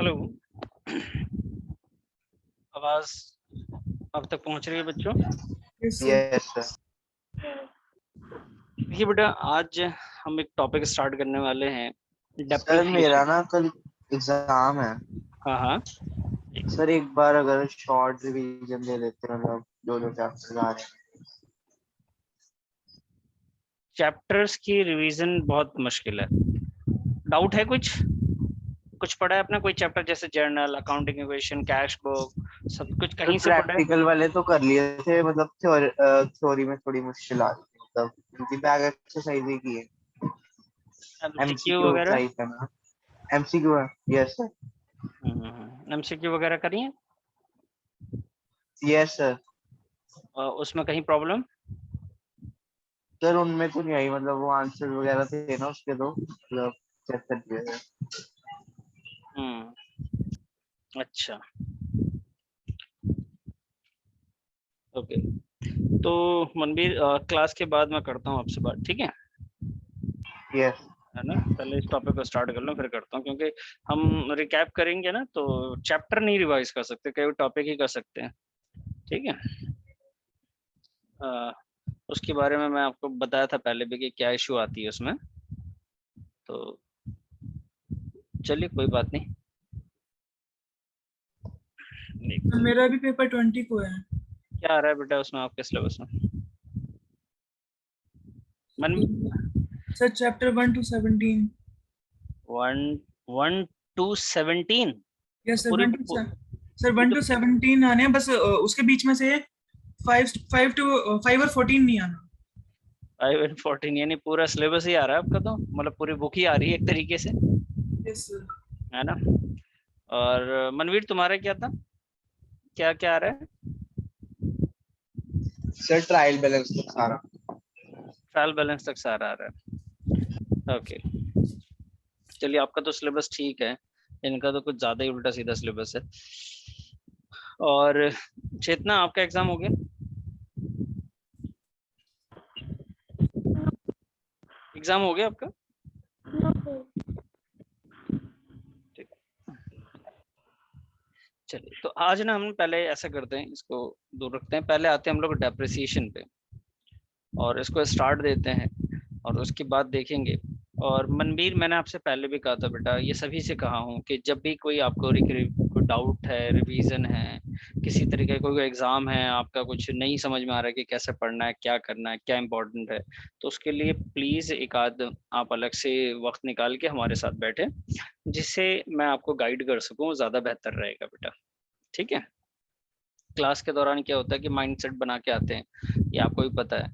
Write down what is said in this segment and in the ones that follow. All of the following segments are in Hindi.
हेलो, आवाज अब तक पहुंच रही है बच्चों? Yes sir. देखिए बेटा, आज हम एक टॉपिक स्टार्ट करने वाले हैं, सर मेरा डेप्रिसिएशन। ना कल एग्जाम है। हाँ हाँ, सर एक बार अगर शॉर्ट रिवीजन दे लेते हैं, मतलब दो दो चैप्टर आ रहे हैं। चैप्टर्स की रिवीजन बहुत मुश्किल है। डाउट है कुछ? कुछ पढ़ा है अपना कोई चैप्टर, जैसे journal, accounting equation, cash book, सब कुछ सर कहीं से पढ़ा है? प्रैक्टिकल वाले तो कर लिए थे, मतलब थ्योरी में थोड़ी मुश्किल आ रही थी, मतलब क्योंकि बैग एक्सरसाइज ही की है। एमसीक्यू एमसीक्यू वगैरह? टाइप है ना। एमसीक्यू है। Yes sir. एमसीक्यू वगैरह करिए। Yes sir. उसमें कहीं प्रॉब्लम? सर उनमें तो नहीं आई, मतलब वो आंसर वगैरह थे ना उसके, तो मतलब चेक कर दिए थे। अच्छा, ओके। तो मनवीर, क्लास के बाद मैं करता हूँ आपसे बात, ठीक है? यस। है ना, पहले इस टॉपिक को स्टार्ट कर लो, फिर करता हूँ, क्योंकि हम रिकैप करेंगे ना, तो चैप्टर नहीं रिवाइज कर सकते, केवल टॉपिक ही कर सकते हैं, ठीक है? उसके बारे में मैं आपको बताया था पहले भी कि क्या इशू आती है उसमें, तो चलिए कोई बात नहीं। मेरा भी पेपर 20 को है। क्या आ रहा है बेटा उसमें, आपके सिलेबस में? मन sir chapter 1 to 17। 1 to 17? Yes तो सर, पूरी 1 to सर ये 1 तो to 17 आने हैं बस, उसके बीच में से 5 और 14 नहीं आना। 5 and 14 यानी पूरा सिलेबस ही आ रहा है आपका, तो मतलब पूरी बुक ही आ रही है एक तरीके से, यस सर। है ना? और मनवीर, तुम्हारा क्या था, क्या क्या आ रहा है? सर ट्रायल बैलेंस तो सारा। ट्रायल बैलेंस तक सारा आ रहा है, ओके। चलिए, आपका तो सिलेबस ठीक है, इनका तो कुछ ज्यादा ही उल्टा सीधा सिलेबस है। और चेतना, आपका एग्जाम हो गया? एग्जाम हो गया आपका? ठीक। चलिए, तो आज ना हम पहले ऐसा करते हैं, इसको दूर रखते हैं, पहले आते हैं हम लोग डेप्रिसिएशन पे, और इसको स्टार्ट देते हैं, और उसके बाद देखेंगे। और मनवीर, मैंने आपसे पहले भी कहा था बेटा, ये सभी से कहा हूँ कि जब भी कोई आपको कोई डाउट है, रिवीजन है, किसी तरीके का कोई एग्जाम है, आपका कुछ नहीं समझ में आ रहा है कि कैसे पढ़ना है, क्या करना है, क्या इंपॉर्टेंट है, तो उसके लिए प्लीज एक आध आप अलग से वक्त निकाल के हमारे साथ बैठे, जिससे मैं आपको गाइड कर सकूँ, ज्यादा बेहतर रहेगा बेटा, ठीक है? क्लास के दौरान क्या होता है कि माइंडसेट बना के आते हैं, ये आपको भी पता है,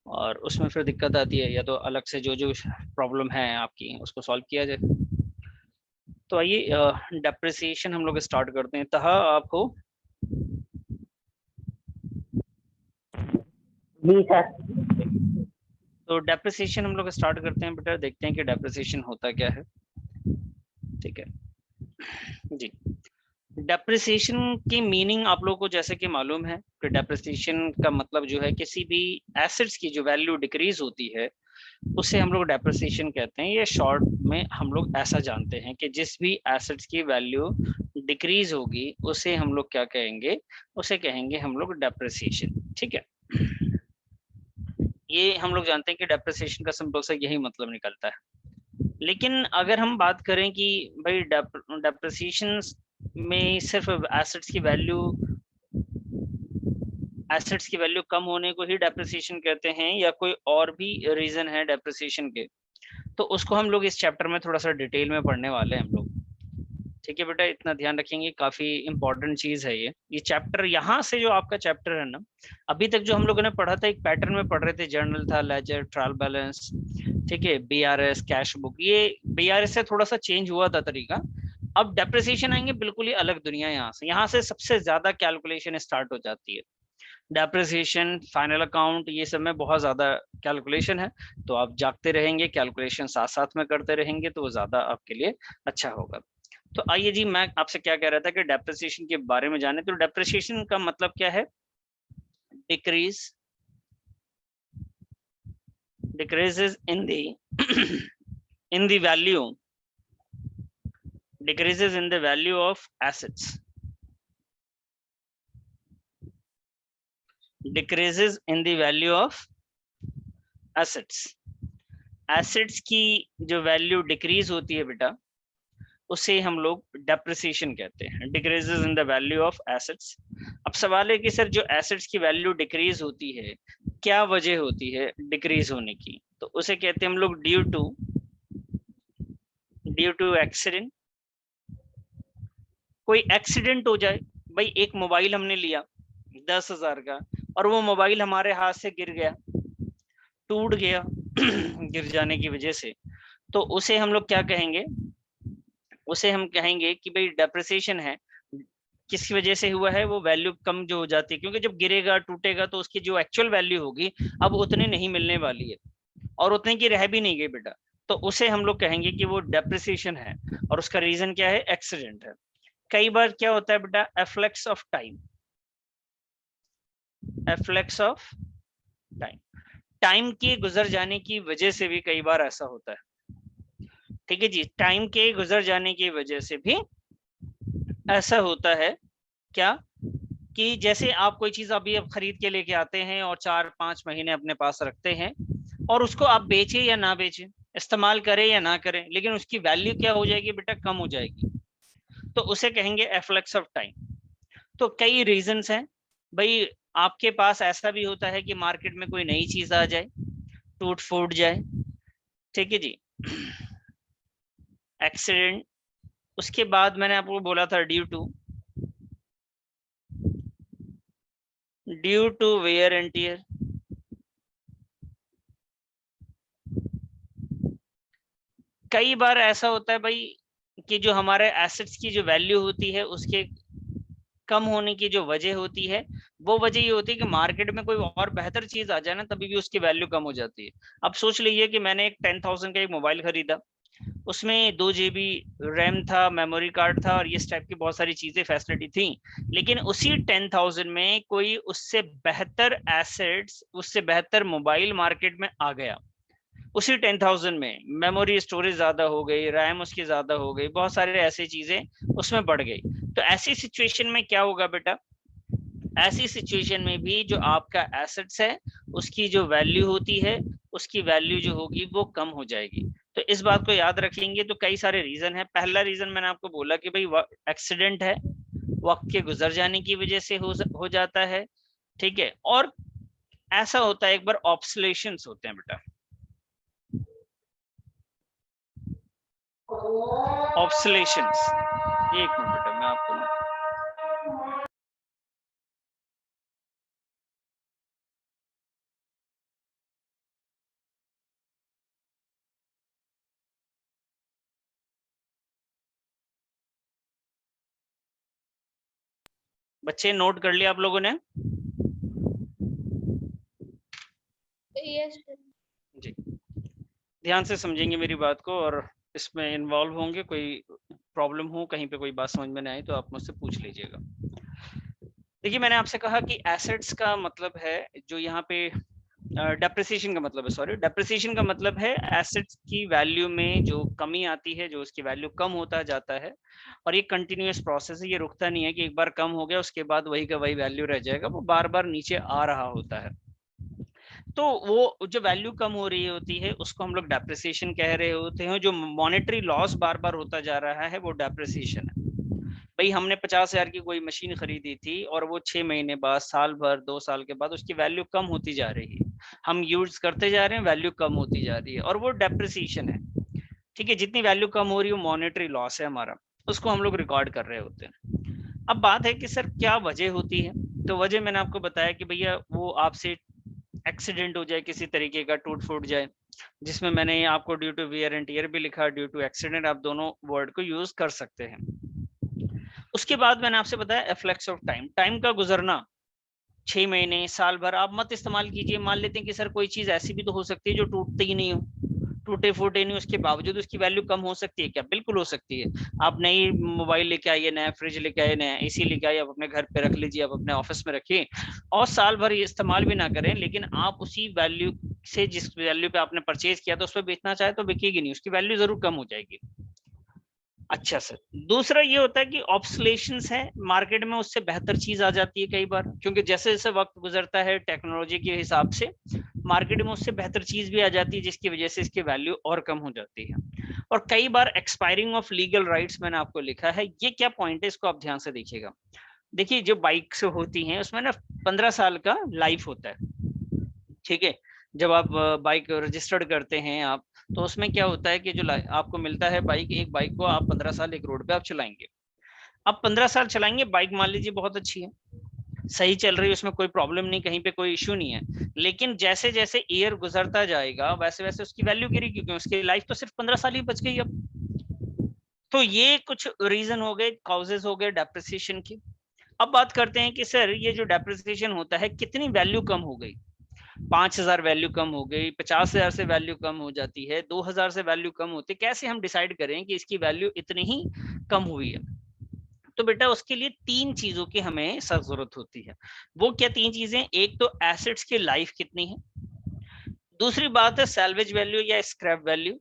और उसमें फिर दिक्कत आती है, या तो अलग से जो जो प्रॉब्लम है आपकी उसको सॉल्व किया जाए। तो आइए डेप्रिसिएशन हम लोग स्टार्ट करते हैं। तहा, आप हो? जी सर। तो डेप्रिसिएशन हम लोग स्टार्ट करते हैं बेटा, देखते हैं कि डेप्रिसिएशन होता क्या है, ठीक है जी? डेप्रिसिएशन की मीनिंग आप लोगों को जैसे कि मालूम है कि डेप्रिसिएशन का मतलब जो है, किसी भी एसेट्स की जो वैल्यू डिक्रीज होती है, उसे हम लोग डेप्रिसिएशन कहते हैं। ये शॉर्ट में हम लोग ऐसा जानते हैं कि जिस भी एसेट्स की वैल्यू डिक्रीज होगी, उसे हम लोग क्या कहेंगे? उसे कहेंगे हम लोग डेप्रिसिएशन, ठीक है? ये हम लोग जानते हैं कि डेप्रिसिएशन का सिंपल सा यही मतलब निकलता है। लेकिन अगर हम बात करें कि भाई डेप्रिसिएशन में सिर्फ एसेट्स की वैल्यू कम होने को ही डेप्रिसिएशन कहते हैं, या कोई और भी रीजन है डेप्रिसिएशन के, तो उसको हम लोग इस चैप्टर में थोड़ा सा डिटेल में पढ़ने वाले हैं हम लोग, ठीक है बेटा? इतना ध्यान रखेंगे, काफी इंपॉर्टेंट चीज है ये चैप्टर। यहाँ से जो आपका चैप्टर है ना, अभी तक जो हम लोगों ने पढ़ा था, एक पैटर्न में पढ़ रहे थे, जर्नल था, लेजर, ट्रायल बैलेंस, ठीक है, बीआरएस, कैश बुक। ये बीआरएस से थोड़ा सा चेंज हुआ था तरीका, अब डेप्रिसिएशन आएंगे, बिल्कुल ही अलग दुनिया है। यहाँ से सबसे ज्यादा कैलकुलेशन स्टार्ट हो जाती है। डेप्रिसिएशन, फाइनल अकाउंट, ये सब में बहुत ज्यादा कैलकुलेशन है, तो आप जागते रहेंगे, कैलकुलेशन साथ साथ में करते रहेंगे, तो वो ज्यादा आपके लिए अच्छा होगा। तो आइए जी, मैं आपसे क्या कह रहा था कि डेप्रिसिएशन के बारे में जाने। तो डेप्रिसिएशन का मतलब क्या है? Decrease, decreases in the in the value decreases in the value of assets, decreases in the value of assets. Assets की जो वैल्यू डिक्रीज होती है बेटा, उसे हम लोग डेप्रिसिएशन कहते हैं, decreases in the value of assets. अब सवाल है कि सर जो एसेट्स की वैल्यू डिक्रीज होती है, क्या वजह होती है डिक्रीज होने की? तो उसे कहते हैं हम लोग ड्यू टू एक्सीडेंट। कोई एक्सीडेंट हो जाए, भाई एक मोबाइल हमने लिया 10,000 का और वो मोबाइल हमारे हाथ से गिर गया, टूट गया गिर जाने की वजह से, तो उसे हम लोग क्या कहेंगे? उसे हम कहेंगे कि भाई डेप्रिसिएशन है। किसकी वजह से हुआ है? वो वैल्यू कम जो हो जाती है, क्योंकि जब गिरेगा टूटेगा तो उसकी जो एक्चुअल वैल्यू होगी अब उतनी नहीं मिलने वाली है और उतने की रह भी नहीं गई बेटा, तो उसे हम लोग कहेंगे कि वो डेप्रिसिएशन है। और उसका रीजन क्या है? एक्सीडेंट है। कई बार क्या होता है बेटा? Efflux of time, efflux of time, time के गुजर जाने की वजह से भी कई बार ऐसा होता है। ठीक है जी, टाइम के गुजर जाने की वजह से भी ऐसा होता है। क्या कि जैसे आप कोई चीज अभी अब खरीद के लेके आते हैं और 4-5 महीने अपने पास रखते हैं और उसको आप बेचें या ना बेचें, इस्तेमाल करें या ना करें, लेकिन उसकी वैल्यू क्या हो जाएगी बेटा? कम हो जाएगी, तो उसे कहेंगे एफ्लेक्स ऑफ टाइम। तो कई रीजंस हैं भाई। आपके पास ऐसा भी होता है कि मार्केट में कोई नई चीज आ जाए, टूट फूट जाए, ठीक है जी, एक्सीडेंट। उसके बाद मैंने आपको बोला था due to wear and tear. कई बार ऐसा होता है भाई कि जो हमारे एसेट्स की जो वैल्यू होती है उसके कम होने की जो वजह होती है, वो वजह ये होती है कि मार्केट में कोई और बेहतर चीज आ जाए ना, तभी भी उसकी वैल्यू कम हो जाती है। अब सोच लीजिए कि मैंने एक 10,000 का एक मोबाइल खरीदा, उसमें 2 GB रैम था, मेमोरी कार्ड था और इस टाइप की बहुत सारी चीजें फैसिलिटी थी, लेकिन उसी 10,000 में कोई उससे बेहतर एसेट्स, उससे बेहतर मोबाइल मार्केट में आ गया। उसी 10,000 में मेमोरी स्टोरेज ज्यादा हो गई, रैम उसकी ज्यादा हो गई, बहुत सारे ऐसी चीजें उसमें बढ़ गई। तो ऐसी सिचुएशन में क्या होगा बेटा? ऐसी सिचुएशन में भी जो आपका एसेट्स है उसकी जो वैल्यू होती है, उसकी वैल्यू जो होगी वो कम हो जाएगी। तो इस बात को याद रखेंगे। तो कई सारे रीजन है। पहला रीजन मैंने आपको बोला कि भाई एक्सीडेंट है, वक्त के गुजर जाने की वजह से हो जाता है, ठीक है। और ऐसा होता है एक बार ऑब्सोलेशंस होते हैं बेटा, ऑब्सोलेशंस। एक मिनट बेटा, मैं आपको बच्चे नोट कर लिया आप लोगों ने? यस जी, ध्यान से समझेंगे मेरी बात को और इसमें इन्वॉल्व होंगे। कोई प्रॉब्लम हो, कहीं पे कोई बात समझ में नहीं आई तो आप मुझसे पूछ लीजिएगा। देखिए, मैंने आपसे कहा कि एसेट्स का मतलब है जो यहाँ पे डेप्रिसिएशन का मतलब है, सॉरी, डेप्रिसिएशन का मतलब है एसेट्स की वैल्यू में जो कमी आती है, जो उसकी वैल्यू कम होता जाता है। और ये कंटिन्यूअस प्रोसेस है, ये रुकता नहीं है कि एक बार कम हो गया उसके बाद वही का वही वैल्यू रह जाएगा, वो बार बार नीचे आ रहा होता है। तो वो जो वैल्यू कम हो रही होती है उसको हम लोग डेप्रिसिएशन कह रहे होते हैं। जो मॉनेटरी लॉस बार बार होता जा रहा है वो डेप्रिसिएशन है। भाई हमने 50,000 की कोई मशीन खरीदी थी और वो 6 महीने बाद, साल भर, 2 साल के बाद उसकी वैल्यू कम होती जा रही है, हम यूज करते जा रहे हैं, वैल्यू कम होती जा रही है, और वो डेप्रिसिएशन है। ठीक है, जितनी वैल्यू कम हो रही है वो मॉनेटरी लॉस है हमारा, उसको हम लोग रिकॉर्ड कर रहे होते हैं। अब बात है कि सर क्या वजह होती है? तो वजह मैंने आपको बताया कि भैया वो आपसे एक्सीडेंट हो जाए, किसी तरीके का टूट फूट जाए, जिसमें मैंने आपको due to wear and tear भी लिखा, ड्यू टू एक्सीडेंट, आप दोनों वर्ड को यूज कर सकते हैं। उसके बाद मैंने आपसे बताया एफ्लेक्स ऑफ टाइम, टाइम का गुजरना, 6 महीने, साल भर आप मत इस्तेमाल कीजिए। मान लेते हैं कि सर कोई चीज ऐसी भी तो हो सकती है जो टूटती ही नहीं हो, टूटे फूटे नहीं, उसके बावजूद उसकी वैल्यू कम हो सकती है क्या? बिल्कुल हो सकती है। आप नई मोबाइल लेके आइए, नया फ्रिज लेके आइए, नया एसी लेके आइए, आप अपने घर पे रख लीजिए, आप अपने ऑफिस में रखिए और साल भर ये इस्तेमाल भी ना करें, लेकिन आप उसी वैल्यू से, जिस वैल्यू पे आपने परचेज किया था, उस पर बेचना चाहे तो बिकेगी नहीं, उसकी वैल्यू जरूर कम हो जाएगी। अच्छा सर, दूसरा ये होता है कि ऑब्सोलेशंस है मार्केट में, उससे बेहतर चीज आ जाती है कई बार, क्योंकि जैसे जैसे वक्त गुजरता है टेक्नोलॉजी के हिसाब से मार्केट में उससे बेहतर चीज भी आ जाती है, जिसकी वजह से इसकी वैल्यू और कम हो जाती है। और कई बार एक्सपायरिंग ऑफ लीगल राइट्स मैंने आपको लिखा है, ये क्या पॉइंट है इसको आप ध्यान से देखिएगा। देखिए जो बाइक्स होती हैं उसमें ना 15 साल का लाइफ होता है, ठीक है। जब आप बाइक रजिस्टर्ड करते हैं आप, तो उसमें क्या होता है कि जो आपको मिलता है बाइक, एक बाइक को आप 15 साल एक रोड पे आप चलाएंगे। अब 15 साल चलाएंगे, बाइक मान लीजिए बहुत अच्छी है, सही चल रही है, उसमें कोई प्रॉब्लम नहीं, कहीं पे कोई इश्यू नहीं है। लेकिन जैसे जैसे ईयर गुजरता जाएगा वैसे वैसे उसकी वैल्यू गिरी, क्योंकि उसकी लाइफ तो सिर्फ 15 साल ही बच गई अब। तो ये कुछ रीजन हो गए, कॉजेज हो गए डेप्रिसिएशन के। अब बात करते हैं कि सर ये जो डेप्रिसिएशन होता है कितनी वैल्यू कम हो गई, 5,000 वैल्यू कम हो गई, 50,000 से वैल्यू कम हो जाती है, 2,000 से वैल्यू कम होती है, कैसे हम डिसाइड करें कि इसकी वैल्यू इतनी ही कम हुई है। तो बेटा उसके लिए 3 चीजों की हमें सख्त जरूरत होती है। वो क्या 3 चीजें, एक तो एसेट्स की लाइफ कितनी है, दूसरी बात है सैल्वेज वैल्यू या स्क्रैप वैल्यू,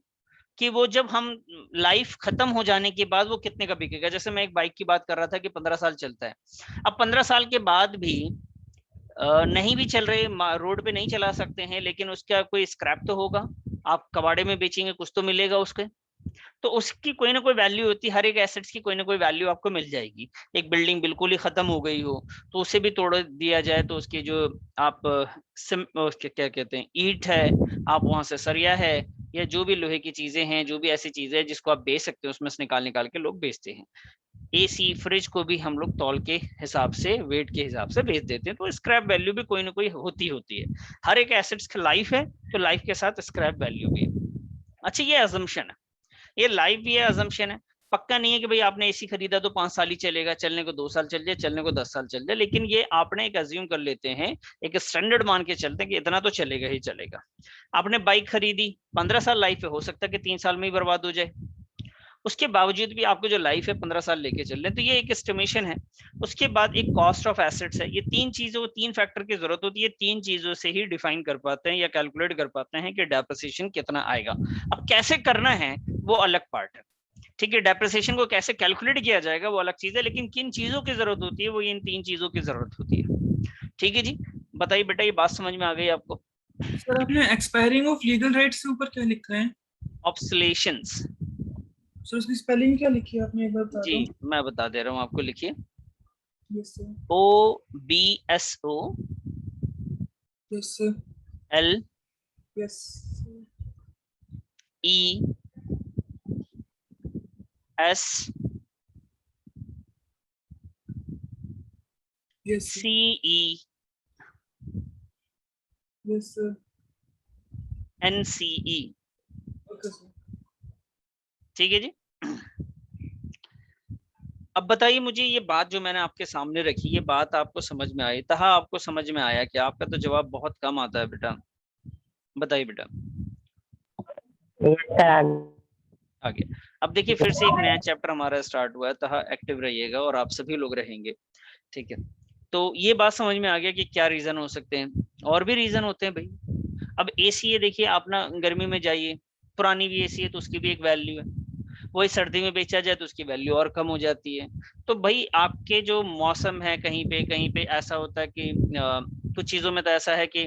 कि वो जब हम लाइफ खत्म हो जाने के बाद वो कितने का बिकेगा। जैसे मैं एक बाइक की बात कर रहा था कि 15 साल चलता है, अब 15 साल के बाद भी नहीं भी चल रहे, रोड पे नहीं चला सकते हैं, लेकिन उसका कोई स्क्रैप तो होगा, आप कबाड़े में बेचेंगे कुछ तो मिलेगा उसके, तो उसकी कोई ना कोई वैल्यू होती है, हर एक एसेट्स की कोई ना कोई वैल्यू आपको मिल जाएगी। एक बिल्डिंग बिल्कुल ही खत्म हो गई हो तो उसे भी तोड़ दिया जाए, तो उसकी जो आप क्या कहते हैं ईंट है, आप वहां से सरिया है, या जो भी लोहे की चीजें हैं, जो भी ऐसी चीजें हैं जिसको आप बेच सकते हैं, उसमें से निकाल निकाल के लोग बेचते हैं। एसी फ्रिज को भी हम लोग तौल के हिसाब से, वेट के हिसाब से बेच देते हैं। तो स्क्रैप वैल्यू भी कोई ना कोई होती है, हर एक एसेट्स की लाइफ है तो लाइफ के साथ स्क्रैप वैल्यू भी है। अच्छा ये अजम्पशन है, ये लाइफ भी है, अजम्पशन है, पक्का नहीं है कि भाई आपने एसी खरीदा तो 5 साल ही चलेगा, चलने को 2 साल चल जाए, चलने को 10 साल चल जाए, लेकिन ये आपने एक अज्यूम कर लेते हैं, एक स्टैंडर्ड मान के चलते हैं कि इतना तो चलेगा ही चलेगा। आपने बाइक खरीदी, 15 साल लाइफ है, हो सकता है कि 3 साल में ही बर्बाद हो जाए, उसके बावजूद भी आपको जो लाइफ है 15 साल लेके चल रहे हैं, तो ये एक एस्टिमेशन है। उसके बाद एक कॉस्ट ऑफ एसेट्स है, ये 3 चीजों, 3 फैक्टर की जरूरत होती है, 3 चीजों से ही डिफाइन कर पाते हैं या कैलकुलेट कर पाते हैं कि डेप्रिसिएशन कितना आएगा। अब कैसे करना है वो अलग पार्ट है, ठीक है, डेप्रिसिएशन को कैसे कैलकुलेट किया जाएगा वो अलग चीज है, लेकिन किन चीजों की जरूरत होती है वो इन 3 चीजों की जरूरत होती है। ठीक है जी, बताइए बेटा, ये बात समझ में आ गई आपको? सर आपने एक्सपायरिंग ऑफ लीगल राइट्स के ऊपर क्या लिखा है? ऑब्सोलेशंस। सर उसकी स्पेलिंग क्या लिखी है आपने, एक बार बता दो। जी मैं बता दे रहा हूँ आपको, लिखिए yes sir. OBSO yes sir. L yes E S yes C E yes sir. N C E। Okay sir. ठीक है जी। अब बताइए मुझे, ये बात जो मैंने आपके सामने रखी, ये बात आपको समझ में आई? तहा आपको समझ में आया कि आपका तो जवाब बहुत कम आता है बेटा, बताइए बेटा। आगे अब देखिए फिर से एक नया चैप्टर हमारा स्टार्ट हुआ है, तहा एक्टिव रहिएगा और आप सभी लोग रहेंगे, ठीक है। तो ये बात समझ में आ गया कि क्या रीजन हो सकते हैं, और भी रीजन होते हैं भाई। अब एसी है, देखिए आप ना गर्मी में जाइए, पुरानी भी एसी है तो उसकी भी एक वैल्यू है, वही सर्दी में बेचा जाए तो उसकी वैल्यू और कम हो जाती है। तो भाई आपके जो मौसम है, कहीं पे ऐसा होता है कि कुछ चीजों में तो ऐसा है कि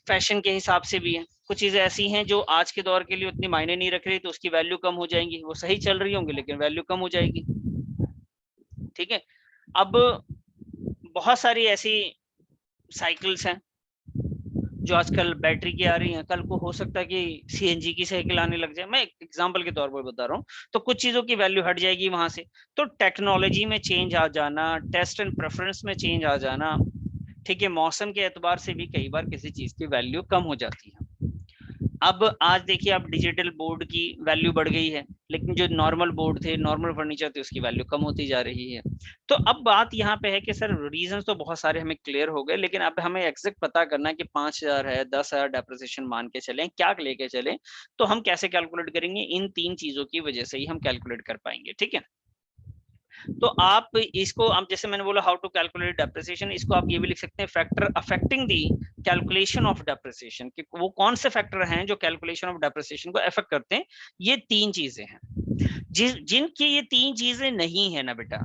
फैशन के हिसाब से भी है, कुछ चीजें ऐसी हैं जो आज के दौर के लिए उतनी मायने नहीं रख रही, तो उसकी वैल्यू कम हो जाएंगी, वो सही चल रही होंगी लेकिन वैल्यू कम हो जाएगी, ठीक है। अब बहुत सारी ऐसी साइकिल्स हैं जो आजकल बैटरी की आ रही हैं, कल को हो सकता है कि सीएनजी की साइकिल आने लग जाए, मैं एग्जांपल के तौर पर बता रहा हूँ। तो कुछ चीजों की वैल्यू हट जाएगी वहां से, तो टेक्नोलॉजी में चेंज आ जाना, टेस्ट एंड प्रेफरेंस में चेंज आ जाना, ठीक है, मौसम के एतबार से भी कई बार किसी चीज की वैल्यू कम हो जाती है। अब आज देखिए आप डिजिटल बोर्ड की वैल्यू बढ़ गई है, लेकिन जो नॉर्मल बोर्ड थे, नॉर्मल फर्नीचर थे, उसकी वैल्यू कम होती जा रही है। तो अब बात यहाँ पे है कि सर रीजंस तो बहुत सारे हमें क्लियर हो गए, लेकिन अब हमें एग्जैक्ट पता करना है कि 5,000 है, 10,000 डेप्रिसिएशन मान के चलें, क्या लेके चलें, तो हम कैसे कैलकुलेट करेंगे? इन 3 चीजों की वजह से ही हम कैलकुलेट कर पाएंगे, ठीक है। तो आप इसको, अब जैसे मैंने बोला हाउ टू कैलकुलेट डेप्रिसिएशन, इसको आप ये भी लिख सकते हैं factor affecting the calculation of depreciation, कि वो कौन से फैक्टर हैं जो कैलकुलेशन ऑफ डेप्रिसिएशन को अफेक्ट करते हैं। ये 3 चीजें हैं, जिनकी ये तीन चीजें नहीं है ना बेटा,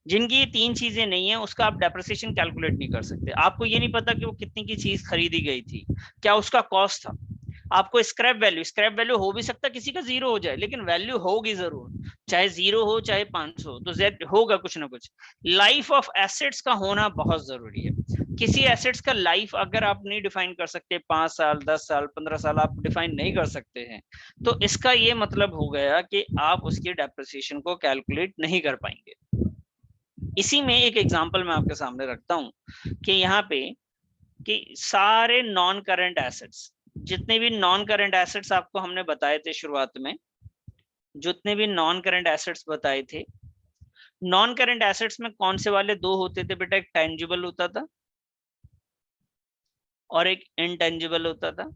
जिनकी ये तीन चीजें नहीं है, उसका आप डेप्रिसिएशन कैलकुलेट नहीं कर सकते। आपको ये नहीं पता कि वो कितनी की चीज खरीदी गई थी, क्या उसका कॉस्ट था। आपको स्क्रैप वैल्यू हो भी सकता है किसी का 0 हो जाए, लेकिन वैल्यू होगी जरूर, चाहे 0 हो चाहे 500, तो जेड होगा कुछ ना कुछ। लाइफ ऑफ एसेट्स का होना बहुत जरूरी है। किसी एसेट्स का लाइफ अगर आप नहीं डिफाइन कर सकते, 5 साल 10 साल 15 साल आप डिफाइन नहीं कर सकते हैं, तो इसका ये मतलब हो गया कि आप उसकी डेप्रिसिएशन को कैलकुलेट नहीं कर पाएंगे। इसी में एक एग्जांपल मैं आपके सामने रखता हूं कि यहाँ पे कि सारे नॉन करंट एसेट्स, जितने भी नॉन करंट एसेट्स आपको हमने बताए थे शुरुआत में, जितने भी नॉन करंट एसेट्स बताए थे, नॉन करंट एसेट्स में कौन से वाले दो होते थे बेटा? एक टेंजिबल होता था और एक इनटेंजिबल होता था।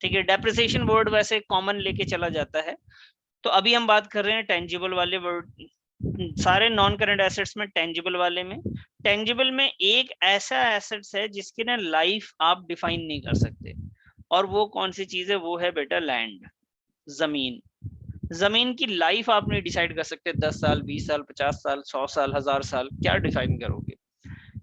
ठीक है, डेप्रिसिएशन वर्ड वैसे कॉमन लेके चला जाता है, तो अभी हम बात कर रहे हैं टेंजिबल वाले वर्ड। सारे नॉन करंट एसेट्स में टेंजिबल वाले में, टेंजिबल में एक ऐसा एसेट्स है जिसकी ना लाइफ आप डिफाइन नहीं कर सकते, और वो कौन सी चीज है? वो है बेटा लैंड, जमीन। जमीन की लाइफ आप नहीं डिसाइड कर सकते, 10 साल 20 साल 50 साल 100 साल 1000 साल, क्या डिफाइन करोगे?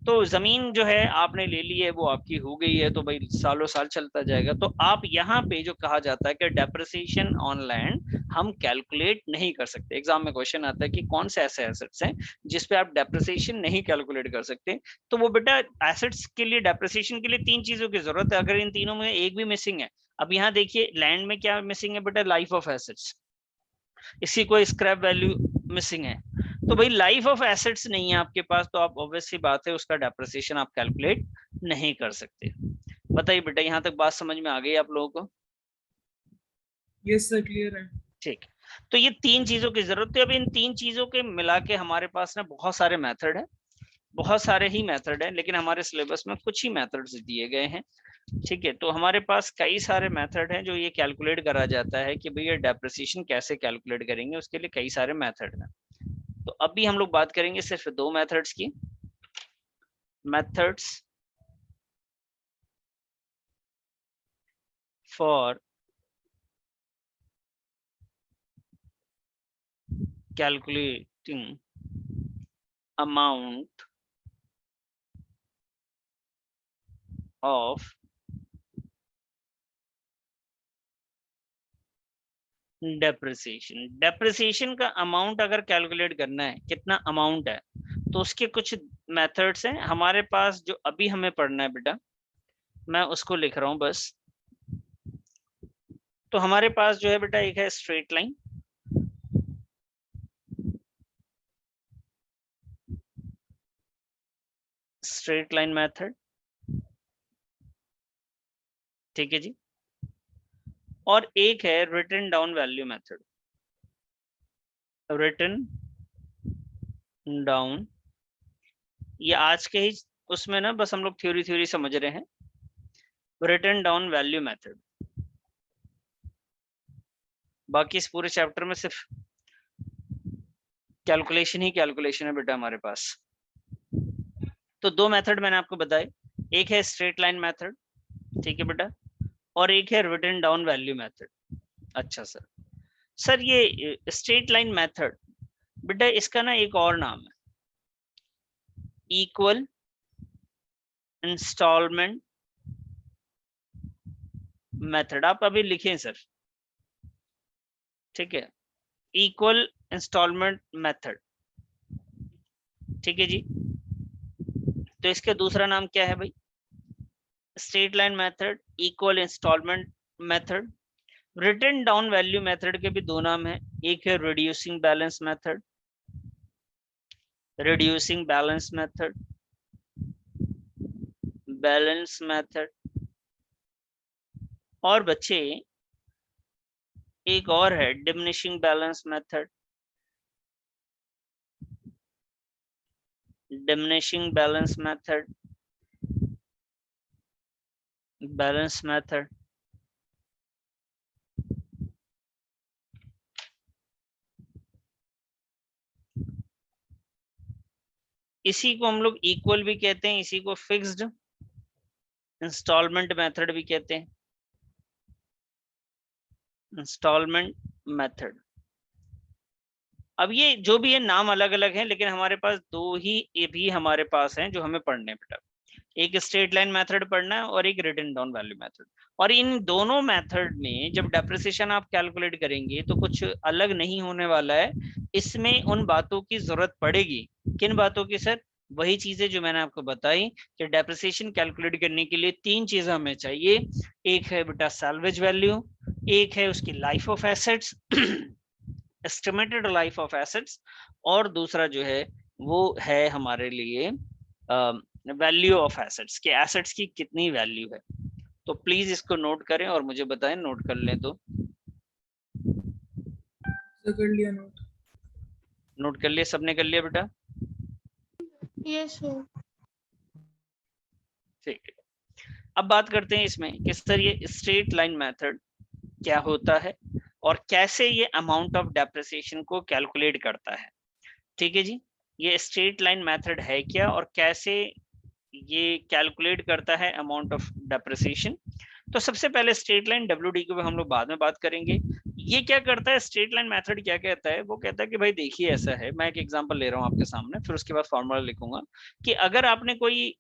तो जमीन जो है आपने ले ली है, वो आपकी हो गई है, तो भाई सालों साल चलता जाएगा। तो आप यहाँ पे जो कहा जाता है कि डेप्रिसिएशन ऑन लैंड हम कैलकुलेट नहीं कर सकते। एग्जाम में क्वेश्चन आता है कि कौन से ऐसे एसेट्स हैं जिसपे आप डेप्रिसिएशन नहीं कैलकुलेट कर सकते, तो वो बेटा एसेट्स के लिए डेप्रिसिएशन के लिए तीन चीजों की जरूरत है। अगर इन तीनों में एक भी मिसिंग है, अब यहाँ देखिए लैंड में क्या मिसिंग है बेटा? लाइफ ऑफ एसेट्स, इसकी कोई स्क्रैप वैल्यू मिसिंग है। तो भाई लाइफ ऑफ एसेट्स नहीं है आपके पास, तो आप ऑब्वियस सी बात है उसका डेप्रिसिएशन आप कैलकुलेट नहीं कर सकते। बताइए बेटा, यहाँ तक बात समझ में आ गई आप लोगों को? यस सर, क्लियर है। ठीक, तो ये तीन चीजों की जरूरत है। अब इन तीन चीजों के मिला के हमारे पास ना बहुत सारे मेथड है, बहुत सारे ही मेथड है, लेकिन हमारे सिलेबस में कुछ ही मेथड्स दिए गए हैं। ठीक है, तो हमारे पास कई सारे मेथड हैं जो ये कैलकुलेट करा जाता है कि भैया डेप्रिसिएशन कैसे कैलकुलेट करेंगे, उसके लिए कई सारे मेथड हैं। तो अभी हम लोग बात करेंगे सिर्फ दो मेथड्स की, methods for calculating amount of depreciation. Depreciation का अमाउंट अगर कैलकुलेट करना है, कितना अमाउंट है, तो उसके कुछ मेथड्स हैं हमारे पास जो अभी हमें पढ़ना है बेटा, मैं उसको लिख रहा हूं बस। तो हमारे पास जो है बेटा, एक है straight line, straight line method, ठीक है जी, और एक है written down value method, written down. ये आज के ही उसमें ना बस हम लोग थ्योरी समझ रहे हैं, रिटन डाउन वैल्यू मेथड। बाकी इस पूरे चैप्टर में सिर्फ कैलकुलेशन ही कैलकुलेशन है बेटा हमारे पास। तो दो मेथड मैंने आपको बताए, एक है स्ट्रेट लाइन मेथड, ठीक है बेटा, और एक है रिटन डाउन वैल्यू मेथड। अच्छा सर ये स्ट्रेट लाइन मेथड बेटा, इसका ना एक और नाम है इक्वल इंस्टॉलमेंट मेथड। आप अभी लिखें सर, ठीक है, इक्वल इंस्टॉलमेंट मेथड, ठीक है जी। तो इसका दूसरा नाम क्या है भाई? Straight line method, equal instalment method. Written down value method के भी दो नाम है, एक है reducing balance method, reducing balance method, balance method, और बच्चे एक और है diminishing balance method, diminishing balance method, balance method. इसी को हम लोग इक्वल भी कहते हैं, इसी को फिक्स्ड इंस्टॉलमेंट मेथड भी कहते हैं। Instalment method. अब ये जो भी है नाम अलग अलग हैं, लेकिन हमारे पास दो ही ये भी हमारे पास हैं जो हमें पढ़ने हैं बेटा। एक स्ट्रेट लाइन मेथड पढ़ना है और एक रिटन डाउन वैल्यू मेथड। और इन दोनों मेथड में जब डेप्रिसिएशन आप कैलकुलेट करेंगे तो कुछ अलग नहीं होने वाला है। इसमें उन बातों की जरूरत पड़ेगी। किन बातों की सर? वही चीजें जो मैंने आपको बताई कि डेप्रिसिएशन कैलकुलेट करने के लिए तीन चीजें हमें चाहिए। एक है बेटा सैल्वेज वैल्यू, एक है उसकी life of assets, estimated life of assets, और दूसरा जो है वो है हमारे लिए वैल्यू ऑफ एसेट्स, के एसेट्स की कितनी वैल्यू है। तो प्लीज इसको नोट करें और मुझे बताएं, नोट कर लें तो। कर लिया नोट। नोट कर लिया? सबने कर लिया बेटा? Yes sir. ठीक है। अब बात करते हैं इसमें कि सर ये स्ट्रेट लाइन मेथड क्या होता है और कैसे ये अमाउंट ऑफ डेप्रिसिएशन को कैलकुलेट करता है। ठीक है जी, ये स्ट्रेट लाइन मेथड है क्या और कैसे ये कैलकुलेट करता है अमाउंट ऑफ डेप्रिसिएशन। तो सबसे पहले स्ट्रेट लाइन WD को हम लोग बाद में बात करेंगे। ये क्या करता है स्ट्रेट लाइन मेथड, क्या कहता है? वो कहता है कि भाई देखिए ऐसा है, मैं एक एग्जांपल ले रहा हूँ आपके सामने, फिर उसके बाद फॉर्मूला लिखूंगा कि अगर आपने कोई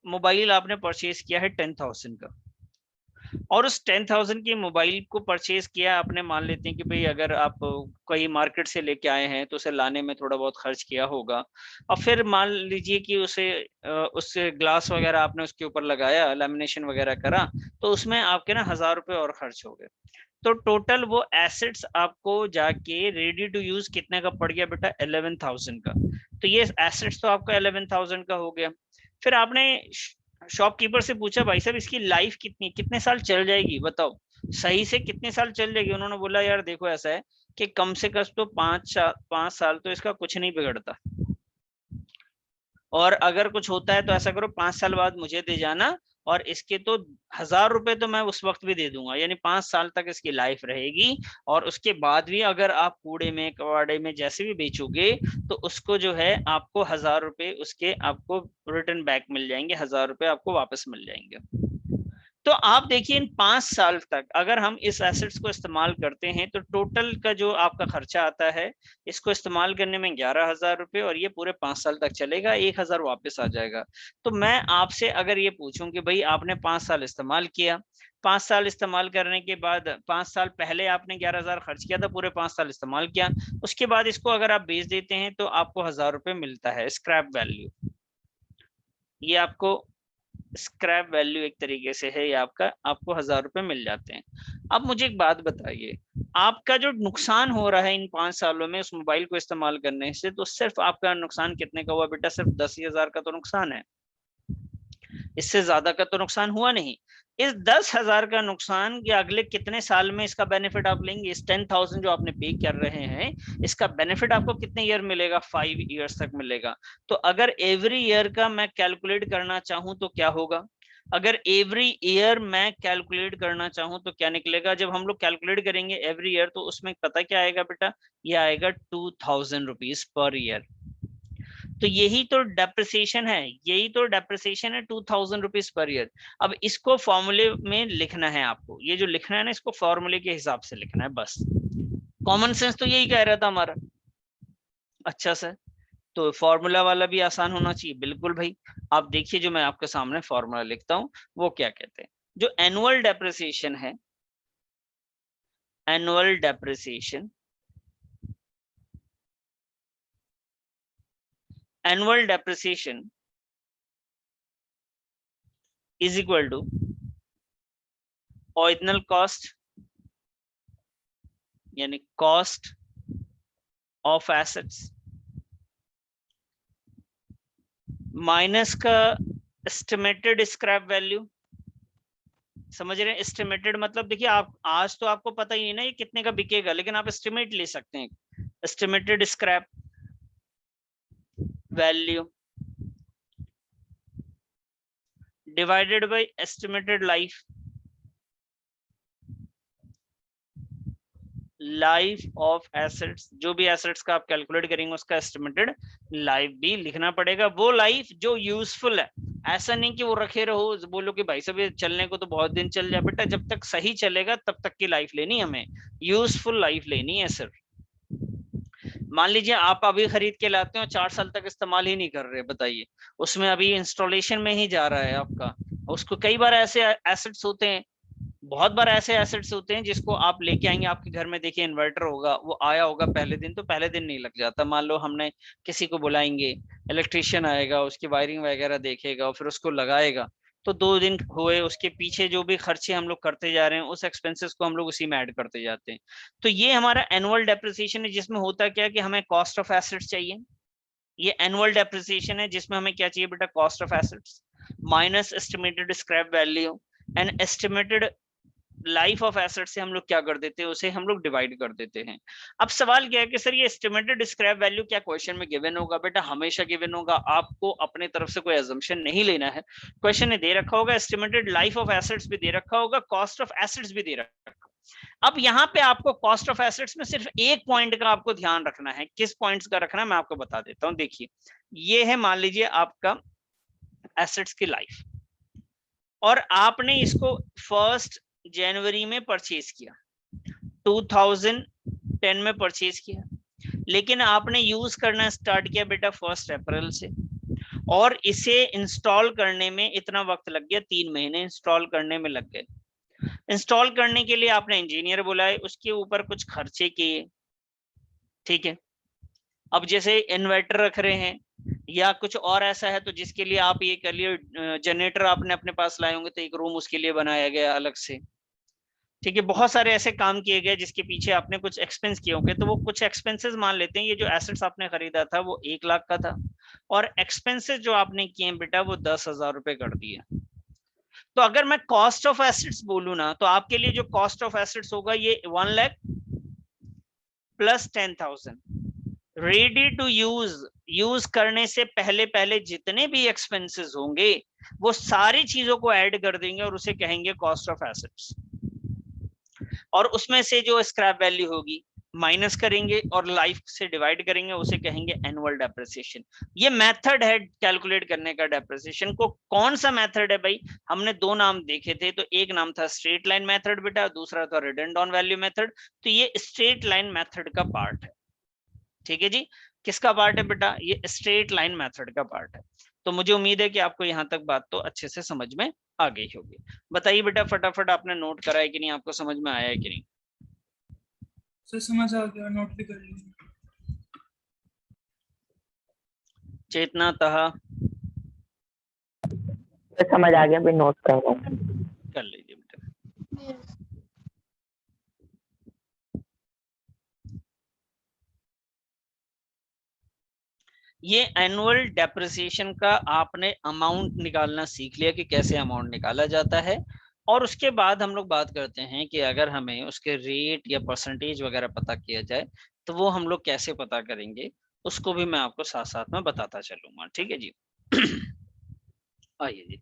मोबाइल आपने परचेज किया है 10,000 का, और उस 10,000 की मोबाइल को परचेज किया आपने, मान लेते हैं कि भाई अगर आप कोई मार्केट से लेके आए हैं तो उसे लाने में थोड़ा बहुत खर्च किया होगा, और फिर मान लीजिए कि उससे ग्लास वगैरह आपने उसके ऊपर लगाया, लेमिनेशन वगैरह करा, तो उसमें आपके ना 1,000 रुपए और खर्च हो गए। तो टोटल वो एसेट्स आपको जाके रेडी टू यूज कितने का पड़ गया बेटा? 11,000 का। तो ये एसेट्स तो आपका 11,000 का हो गया। फिर आपने शॉपकीपर से पूछा भाई साहब इसकी लाइफ कितनी, कितने साल चल जाएगी बताओ, सही से कितने साल चल जाएगी? उन्होंने बोला यार देखो ऐसा है कि कम से कम तो 5 साल तो इसका कुछ नहीं बिगड़ता, और अगर कुछ होता है तो ऐसा करो 5 साल बाद मुझे दे जाना, और इसके तो 1,000 रुपए तो मैं उस वक्त भी दे दूंगा, यानी 5 साल तक इसकी लाइफ रहेगी। और उसके बाद भी अगर आप कूड़े में कबाड़े में जैसे भी बेचोगे तो उसको जो है आपको 1,000 रुपए उसके आपको रिटर्न बैक मिल जाएंगे, 1,000 रुपए आपको वापस मिल जाएंगे। तो आप देखिए इन 5 साल तक अगर हम इस एसेट्स को इस्तेमाल करते हैं तो टोटल का जो आपका खर्चा आता है इसको इस्तेमाल करने में 11,000 रुपए, और ये पूरे 5 साल तक चलेगा, 1,000 वापस आ जाएगा। तो मैं आपसे अगर ये पूछूं कि भाई आपने 5 साल इस्तेमाल किया, 5 साल इस्तेमाल करने के बाद 5 साल पहले आपने 11,000 खर्च किया था, पूरे 5 साल इस्तेमाल किया, उसके बाद इसको अगर आप बेच देते हैं तो आपको 1,000 रुपए मिलता है स्क्रैप वैल्यू। ये आपको स्क्रैप वैल्यू एक तरीके से है, ये आपको 1,000 रुपए मिल जाते हैं। अब मुझे एक बात बताइए, आपका जो नुकसान हो रहा है इन 5 सालों में उस मोबाइल को इस्तेमाल करने से, तो सिर्फ आपका नुकसान कितने का हुआ बेटा? सिर्फ 10,000 का तो नुकसान है, इससे ज्यादा का तो नुकसान हुआ नहीं। इस 10,000 का नुकसान ये अगले कितने साल में इसका बेनिफिट आप लेंगे? इस 10,000 जो आपने पे कर रहे हैं इसका बेनिफिट आपको कितने ईयर मिलेगा? 5 ईयर्स तक मिलेगा। तो अगर एवरी ईयर का मैं कैलकुलेट करना चाहूं तो क्या होगा? अगर एवरी ईयर मैं कैलकुलेट करना चाहूं तो क्या निकलेगा? जब हम लोग कैलकुलेट करेंगे एवरी ईयर तो उसमें पता क्या आएगा बेटा? ये आएगा 2,000 रुपीज पर ईयर। तो यही तो डेप्रिसिएशन है, यही तो डेप्रिसिएशन है, 2,000 रुपीज पर ईयर। अब इसको फॉर्मूले में लिखना है आपको, ये जो लिखना है ना इसको फॉर्मूले के हिसाब से लिखना है बस। कॉमन सेंस तो यही कह रहा था हमारा। अच्छा सर, तो फॉर्मूला वाला भी आसान होना चाहिए, बिल्कुल भाई। आप देखिए जो मैं आपके सामने फॉर्मूला लिखता हूं वो क्या कहते हैं। जो एनुअल डेप्रिसिएशन है, annual depreciation, annual depreciation is equal to original cost, यानी कॉस्ट ऑफ एसेट्स, माइनस का एस्टिमेटेड स्क्रैप वैल्यू। समझ रहे हैं? एस्टिमेटेड मतलब देखिए आप आज तो आपको पता ही नहीं ना ये कितने का बिकेगा, लेकिन आप एस्टिमेट ले सकते हैं। Estimated scrap value divided by estimated life, life of assets, जो भी एसेट्स का आप कैलकुलेट करेंगे उसका एस्टिमेटेड लाइफ भी लिखना पड़ेगा। वो लाइफ जो यूजफुल है, ऐसा नहीं कि वो रखे रहो, बोलो कि भाई साहब ये चलने को तो बहुत दिन चल जाए। बेटा जब तक सही चलेगा तब तक की लाइफ लेनी, हमें यूजफुल लाइफ लेनी है सर। मान लीजिए आप अभी खरीद के लाते हो, 4 साल तक इस्तेमाल ही नहीं कर रहे, बताइए, उसमें अभी इंस्टॉलेशन में ही जा रहा है आपका। उसको कई बार ऐसे एसेट्स होते हैं, बहुत बार ऐसे एसेट्स होते हैं जिसको आप लेके आएंगे आपके घर में, देखिए इन्वर्टर होगा, वो आया होगा पहले दिन, तो पहले दिन नहीं लग जाता। मान लो हमने किसी को बुलाएंगे, इलेक्ट्रिशियन आएगा, उसकी वायरिंग वगैरह देखेगा और फिर उसको लगाएगा, तो 2 दिन हुए, उसके पीछे जो भी खर्चे हम लोग करते जा रहे हैं उस एक्सपेंसेस को हम लोग उसी में ऐड करते जाते हैं। तो ये हमारा एनुअल डेप्रिसिएशन है, जिसमें होता क्या कि हमें कॉस्ट ऑफ एसेट्स चाहिए। ये एनुअल डेप्रिसिएशन है जिसमें हमें क्या चाहिए बेटा, cost of assets minus estimated scrap value and estimated life of asset से हम लोग क्या कर देते हैं, उसे हम लोग डिवाइड कर देते हैं। अब सवाल क्या है कि सर ये एस्टिमेटेड स्क्रैप वैल्यू क्या क्वेश्चन में गिवन होगा? बेटा हमेशा गिवन होगा, आपको अपने तरफ से कोई अजम्पशन नहीं लेना है। क्वेश्चन ने दे रखा होगा, एस्टिमेटेड लाइफ ऑफ एसेट्स भी दे रखा होगा, कॉस्ट ऑफ एसेट्स भी दे रखा होगा। अब यहाँ पे आपको कॉस्ट ऑफ एसेट्स में सिर्फ एक पॉइंट का आपको ध्यान रखना है। किस पॉइंट्स का रखना है मैं आपको बता देता हूँ। देखिए ये है, मान लीजिए आपका एसेट्स की लाइफ, और आपने इसको 1 जनवरी में परचेज किया, 2010 में परचेज किया, लेकिन आपने यूज करना स्टार्ट किया बेटा 1 अप्रैल से, और इसे इंस्टॉल करने में इतना वक्त लग गया, 3 महीने इंस्टॉल करने में लग गए। इंस्टॉल करने के लिए आपने इंजीनियर बुलाए, उसके ऊपर कुछ खर्चे किए, ठीक है। अब जैसे इन्वर्टर रख रहे हैं या कुछ और ऐसा है तो जिसके लिए आप ये कर लिए, जनरेटर आपने अपने पास लाए होंगे तो एक रूम उसके लिए बनाया गया अलग से, ठीक है। बहुत सारे ऐसे काम किए गए जिसके पीछे आपने कुछ एक्सपेंस किए होंगे, तो वो कुछ एक्सपेंसेस मान लेते हैं। ये जो एसेट्स आपने खरीदा था वो 1 लाख का था, और एक्सपेंसेस जो आपने किए बेटा वो 10,000 रुपए कर दिए। तो अगर मैं कॉस्ट ऑफ एसेट्स बोलूं ना, तो आपके लिए जो कॉस्ट ऑफ एसेट्स होगा ये 1 lakh plus 10,000 ready to use करने से पहले पहले जितने भी एक्सपेंसेस होंगे वो सारी चीजों को ऐड कर देंगे और उसे कहेंगे कॉस्ट ऑफ एसेट्स, और उसमें से जो स्क्रैप वैल्यू होगी माइनस करेंगे और लाइफ से डिवाइड करेंगे, उसे कहेंगे एनुअल डेप्रिसिएशन। ये मेथड है कैलकुलेट करने का डेप्रिसिएशन को। कौन सा मेथड है भाई? हमने 2 नाम देखे थे, तो एक नाम था स्ट्रेट लाइन मेथड बेटा, दूसरा था रिडंडेंट वैल्यू मेथड। तो ये स्ट्रेट लाइन मेथड का पार्ट है, ठीक है जी। किसका पार्ट है बेटा? ये स्ट्रेट लाइन मेथड का पार्ट है। तो मुझे उम्मीद है कि आपको यहाँ तक बात तो अच्छे से समझ में आ गई होगी। बताइए बेटा फटाफट, आपने नोट करा है कि नहीं, आपको समझ में आया है कि नहीं? सर समझ आ गया, नोट भी कर लिया। चेतना तहा समझ आ गया, भी नोट कर रहा हूँ। कर लीजिए बेटा। Yes. ये एनुअल डेप्रिसिएशन का आपने अमाउंट निकालना सीख लिया कि कैसे अमाउंट निकाला जाता है। और उसके बाद हम लोग बात करते हैं कि अगर हमें उसके रेट या परसेंटेज वगैरह पता किया जाए तो वो हम लोग कैसे पता करेंगे, उसको भी मैं आपको साथ साथ में बताता चलूंगा, ठीक है जी। आइए जी।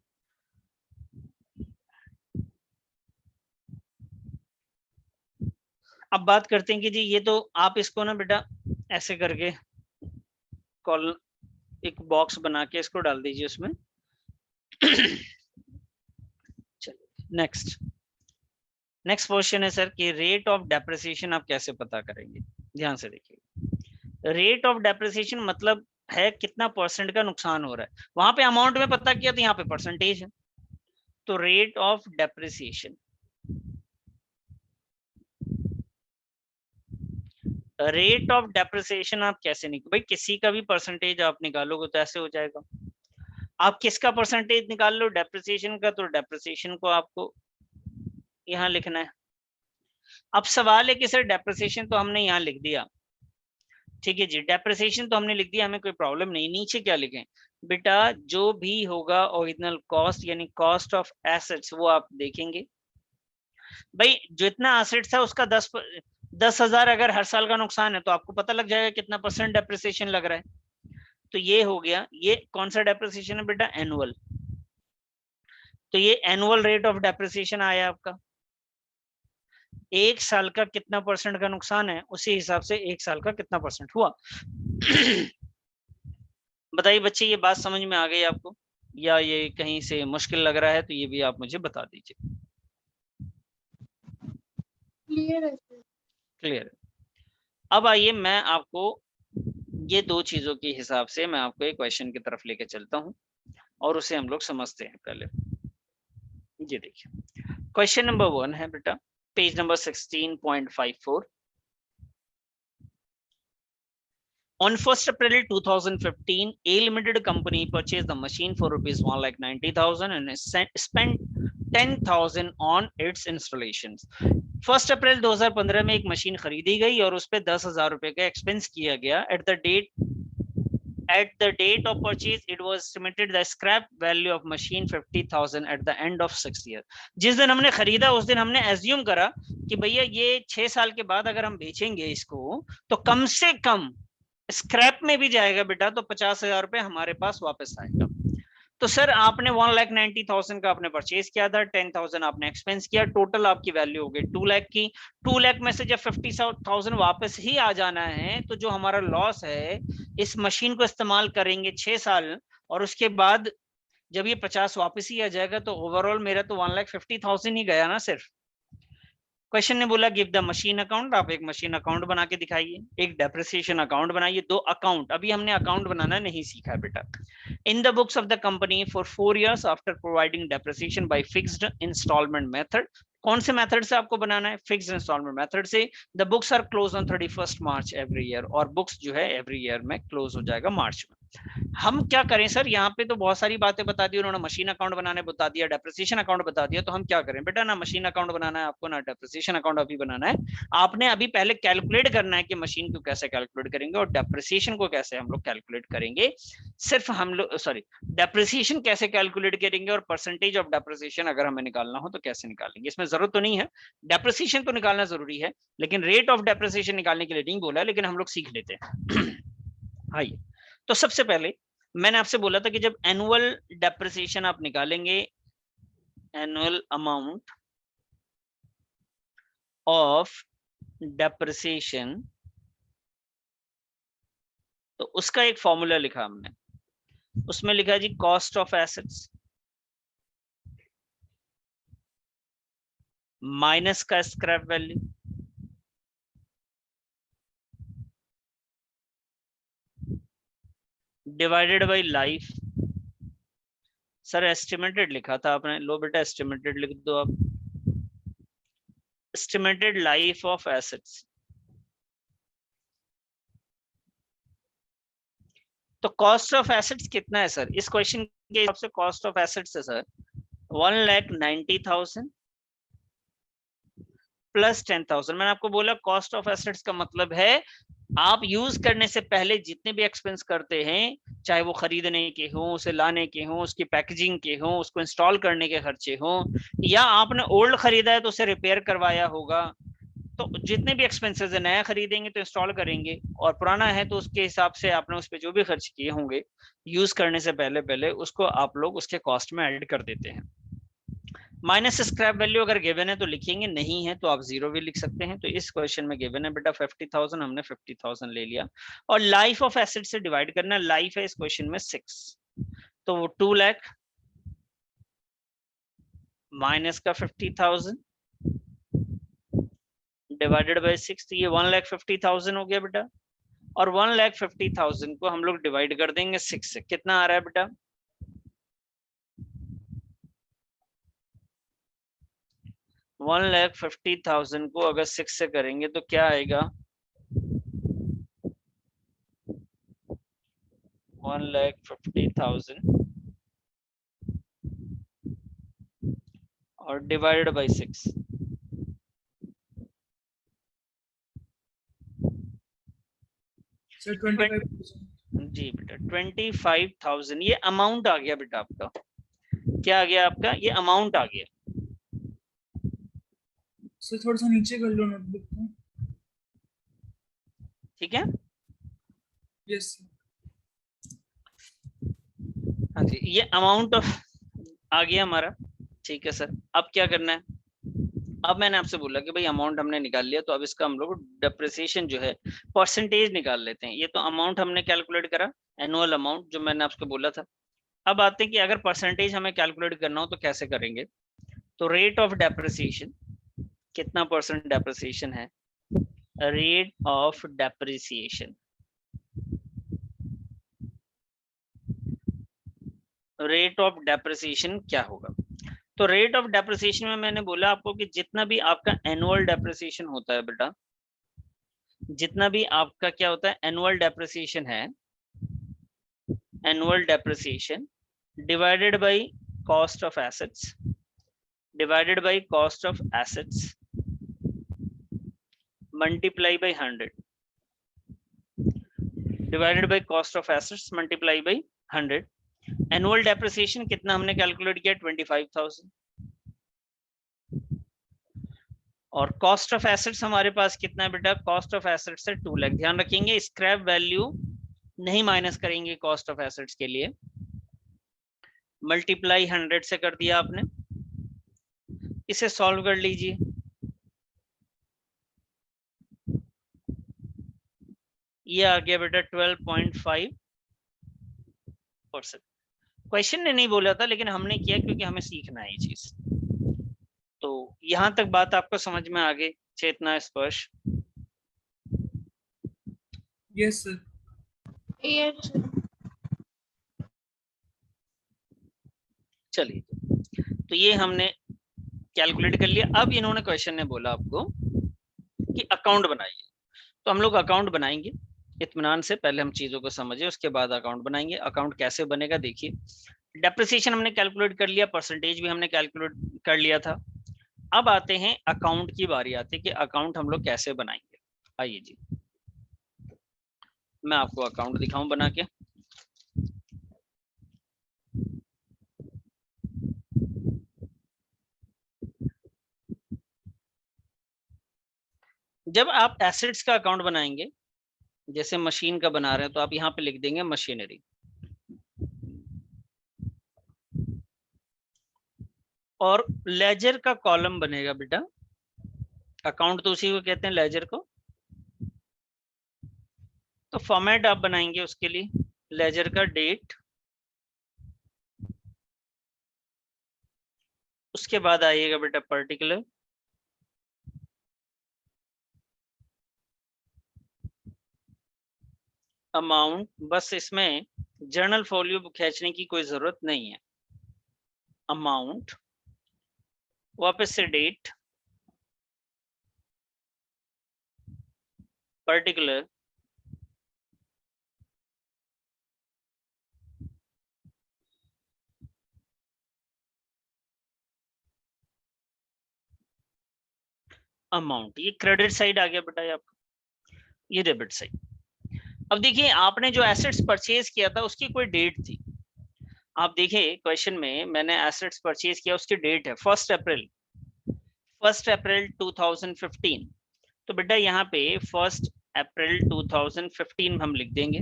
अब बात करते हैं कि जी ये तो आप इसको ना बेटा ऐसे करके कॉल एक बॉक्स बना के इसको डाल दीजिए उसमें। चलिए नेक्स्ट क्वेश्चन है सर कि रेट ऑफ डेप्रिसिएशन आप कैसे पता करेंगे? ध्यान से देखिए, रेट ऑफ डेप्रिसिएशन मतलब है कितना परसेंट का नुकसान हो रहा है। वहां पे अमाउंट में पता किया तो यहाँ पे परसेंटेज है, तो rate of depreciation, rate of depreciation आप कैसे निकाल, भाई किसी का भी परसेंटेज आप निकालोगे तो ऐसे हो जाएगा। आप किसका परसेंटेज निकाल लो? डेप्रिसिएशन का, तो डेप्रिसिएशन को आपको यहाँ लिखना है। अब सवाल है कि सर डेप्रिसिएशन तो हमने यहाँ लिख दिया, ठीक है जी, डेप्रिसिएशन तो हमने लिख दिया, हमें कोई प्रॉब्लम नहीं। नीचे क्या लिखें बेटा? जो भी होगा ओरिजिनल कॉस्ट यानी कॉस्ट ऑफ एसेट्स वो आप देखेंगे। भाई जितना एसेट्स है उसका 10,000 अगर हर साल का नुकसान है तो आपको पता लग जाएगा कितना परसेंट डेप्रिसिएशन लग रहा है। तो ये हो गया, ये कौन सा डेप्रिसिएशन है बेटा? एनुअल। तो ये एनुअल रेट ऑफ डेप्रिसिएशन आया आपका। एक साल का कितना परसेंट का नुकसान है, उसी हिसाब से एक साल का कितना परसेंट हुआ। बताइए बच्चे, ये बात समझ में आ गई आपको, या ये कहीं से मुश्किल लग रहा है तो ये भी आप मुझे बता दीजिए। क्लियर है सर। क्लियर है। अब आइए मैं आपको ये दो चीजों के हिसाब से मैं आपको एक क्वेश्चन की तरफ लेके चलता हूं और उसे हम लोग समझते हैं पहले। ये देखिए क्वेश्चन नंबर 1 है बेटा, page number 16.54। On 1st April 2015, A Limited company purchased the machine for rupees 1,90,000 and spent 10,000 on its installations. 1 अप्रैल 2015 में एक मशीन खरीदी गई और उस पर 10,000 रुपए का एक्सपेंस किया गया। At the date of purchase, it was estimated the scrap value of machine 50,000 at the end of 6 years. जिस दिन हमने खरीदा उस दिन हमने एज्यूम करा कि भैया ये 6 साल के बाद अगर हम बेचेंगे इसको तो कम से कम स्क्रैप में भी जाएगा बेटा तो 50,000 रुपए हमारे पास वापस आएगा। तो सर आपने 1,90,000 का आपने परचेज किया था, 10,000 आपने एक्सपेंस किया, टोटल आपकी वैल्यू हो गई 2 लाख की। 2 लाख में से जब 50,000 वापस ही आ जाना है तो जो हमारा लॉस है, इस मशीन को इस्तेमाल करेंगे 6 साल और उसके बाद जब ये 50 वापस ही आ जाएगा तो ओवरऑल मेरा तो 1,50,000 ही गया ना सिर्फ। क्वेश्चन ने बोला गिव द मशीन अकाउंट, आप एक मशीन अकाउंट बना के दिखाइए, एक डेप्रिसिएशन अकाउंट बनाइए, 2 अकाउंट। अभी हमने अकाउंट बनाना नहीं सीखा है बेटा। In the books of the company for 4 years after providing depreciation by fixed instalment method. कौन से मेथड से आपको बनाना है? फिक्स्ड इंस्टॉलमेंट मेथड से। The books are close on 31st March every year, और बुक्स जो है एवरी ईयर में क्लोज हो जाएगा मार्च में। हम क्या करें सर, यहाँ पे तो बहुत सारी बातें बता दी उन्होंने, मशीन अकाउंट बनाने बता दिया, डेप्रिसिएशन अकाउंट बता दिया, तो हम क्या करें बेटा? ना मशीन अकाउंट बनाना है आपको, ना डेप्रिसिएशन अकाउंट अभी बनाना है। आपने अभी पहले कैलकुलेट करना है कि मशीन को कैसे कैलकुलेट करेंगे और डेप्रिसिएशन को कैसे हम लोग कैलकुलेट करेंगे। सिर्फ हम लोग डेप्रिसिएशन कैसे कैलकुलेट करेंगे और परसेंटेज ऑफ डेप्रिसिएशन अगर हमें निकालना हो तो कैसे निकालेंगे, इसमें जरूरत तो नहीं है। डेप्रिसिएशन तो निकालना जरूरी है लेकिन रेट ऑफ डेप्रिसिएशन निकालने के लिए नहीं बोला है, लेकिन हम लोग सीख लेते हैं। आइए, तो सबसे पहले मैंने आपसे बोला था कि जब एनुअल डेप्रिसिएशन आप निकालेंगे, एनुअल अमाउंट ऑफ डेप्रिसिएशन, तो उसका एक फॉर्मूला लिखा हमने। उसमें लिखा जी कॉस्ट ऑफ एसेट्स माइनस का scrap value divided by life. Sir estimated लिखा था आपने, लो बेटा एस्टिमेटेड लिख दो आप, एस्टिमेटेड लाइफ ऑफ एसेट्स। तो कॉस्ट ऑफ एसेट्स कितना है सर? इस क्वेश्चन के हिसाब से कॉस्ट ऑफ एसेट्स है सर 1,90,000 प्लस 10,000। मैंने आपको बोला कॉस्ट ऑफ एसेट्स का मतलब है आप यूज करने से पहले जितने भी एक्सपेंस करते हैं, चाहे वो खरीदने के हो, उसे लाने के हो, उसकी पैकेजिंग के हो, उसको इंस्टॉल करने के खर्चे हो, या आपने ओल्ड खरीदा है तो उसे रिपेयर करवाया होगा, तो जितने भी एक्सपेंसेस है, नया खरीदेंगे तो इंस्टॉल करेंगे और पुराना है तो उसके हिसाब से आपने उस पर जो भी खर्च किए होंगे यूज करने से पहले उसको आप लोग उसके कॉस्ट में ऐड कर देते हैं। माइनस स्क्रैप वैल्यू अगर गिवन है तो लिखेंगे, नहीं है तो आप 0 भी लिख सकते हैं। तो इस क्वेश्चन में गिवन है बेटा 50,000, हमने 50,000 ले लिया और लाइफ ऑफ एसेट से डिवाइड करना। लाइफ है इस क्वेश्चन में 6, तो वो 2 लाख माइनस का 50,000 डिवाइडेड बाय 6, तो ये 1,50,000 हो गया बेटा। और 1,50,000 को हम लोग डिवाइड कर देंगे 6 से, कितना आ रहा है बेटा? 1,50,000 को अगर 6 से करेंगे तो क्या आएगा? 1,50,000 और डिवाइडेड बाय 6, सर 25,000 जी बेटा 25,000 ये अमाउंट आ गया बेटा आपका। क्या आ गया आपका? ये अमाउंट आ गया। सर थोड़ा सा नीचे कर लो नोटबुक को। ठीक है, यस हाँ जी, ये अमाउंट ऑफ आ गया हमारा। ठीक है सर, अब क्या करना है? अब मैंने आपसे बोला कि भाई अमाउंट हमने निकाल लिया, तो अब इसका हम लोग डेप्रिसिएशन जो है परसेंटेज निकाल लेते हैं। ये तो अमाउंट हमने कैलकुलेट करा, एनुअल अमाउंट जो मैंने आपको बोला था। अब आते हैं कि अगर परसेंटेज हमें कैलकुलेट करना हो तो कैसे करेंगे। तो रेट ऑफ डेप्रिसिएशन, कितना परसेंट डेप्रिसिएशन है, rate of depreciation, rate of depreciation क्या होगा। तो रेट ऑफ डेप्रिसिएशन में मैंने बोला आपको कि जितना भी आपका एनुअल डेप्रिसिएशन होता है बेटा, जितना भी आपका क्या होता है एनुअल डेप्रिसिएशन है, annual depreciation divided by cost of assets, divided by cost of assets multiply by 100, divided by cost of assets multiply by 100। Annual depreciation कितना हमने कैलकुलेट किया, 25,000। और कॉस्ट ऑफ एसेट्स हमारे पास कितना है बेटा, कॉस्ट ऑफ एसेट्स है 2 लाख। ध्यान रखेंगे स्क्रैप वैल्यू नहीं माइनस करेंगे कॉस्ट ऑफ एसेट्स के लिए, मल्टीप्लाई 100 से कर दिया आपने। इसे सॉल्व कर लीजिए, ये आ गया बेटा 12.5%। क्वेश्चन ने नहीं बोला था लेकिन हमने किया क्योंकि हमें सीखना है ये चीज। तो यहां तक बात आपको समझ में आ गई, चेतना स्पर्श? Yes sir. Yes. चलिए, तो ये हमने कैलकुलेट कर लिया। अब इन्होंने क्वेश्चन ने बोला आपको कि अकाउंट बनाइए, तो हम लोग अकाउंट बनाएंगे। इत्मीनान से पहले हम चीजों को समझे, उसके बाद अकाउंट बनाएंगे। अकाउंट कैसे बनेगा देखिए, डेप्रिसिएशन हमने कैलकुलेट कर लिया, परसेंटेज भी हमने कैलकुलेट कर लिया था। अब आते हैं अकाउंट की बारी आती है कि अकाउंट हम लोग कैसे बनाएंगे। आइए जी, मैं आपको अकाउंट दिखाऊं बना के। जब आप एसेट्स का अकाउंट बनाएंगे, जैसे मशीन का बना रहे हैं, तो आप यहाँ पे लिख देंगे मशीनरी, और लेजर का कॉलम बनेगा बेटा। अकाउंट तो उसी को कहते हैं, लेजर को। तो फॉर्मेट आप बनाएंगे उसके लिए, लेजर का डेट, उसके बाद आइएगा बेटा पर्टिकुलर, अमाउंट। बस इसमें जर्नल फॉलियो खींचने की कोई जरूरत नहीं है। अमाउंट, वापस से डेट, पर्टिकुलर, अमाउंट। ये क्रेडिट साइड आ गया बेटा, ये आपका, ये डेबिट साइड। अब देखिए, आपने जो एसेट्स परचेज किया था उसकी कोई डेट थी। आप देखिए क्वेश्चन में मैंने एसेट्स परचेज किया, उसकी डेट है 1 अप्रैल 2015। तो बेटा यहाँ पे 1 अप्रैल 2015 हम लिख देंगे।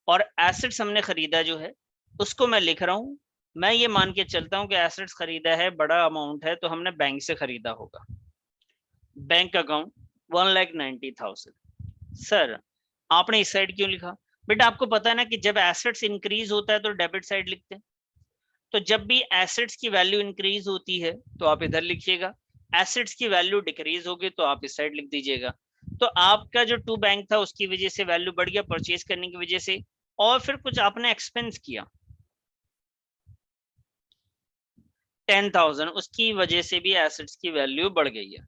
और एसेट्स हमने खरीदा जो है उसको मैं लिख रहा हूँ, मैं ये मान के चलता हूँ कि एसेट्स खरीदा है, बड़ा अमाउंट है, तो हमने बैंक से खरीदा होगा। Bank account 1,90,000। सर आपने इस साइड क्यों लिखा? बेटा आपको पता है ना कि जब एसेट्स इंक्रीज होता है तो डेबिट साइड लिखते हैं। तो जब भी एसेट्स की वैल्यू इंक्रीज होती है तो आप इधर लिखिएगा, एसेट्स की वैल्यू डिक्रीज होगी तो आप इस साइड लिख दीजिएगा। तो आपका जो टू बैंक था उसकी वजह से वैल्यू बढ़ गया परचेज करने की वजह से, और फिर कुछ आपने एक्सपेंस किया 10,000, उसकी वजह से भी एसेट्स की वैल्यू बढ़ गई है।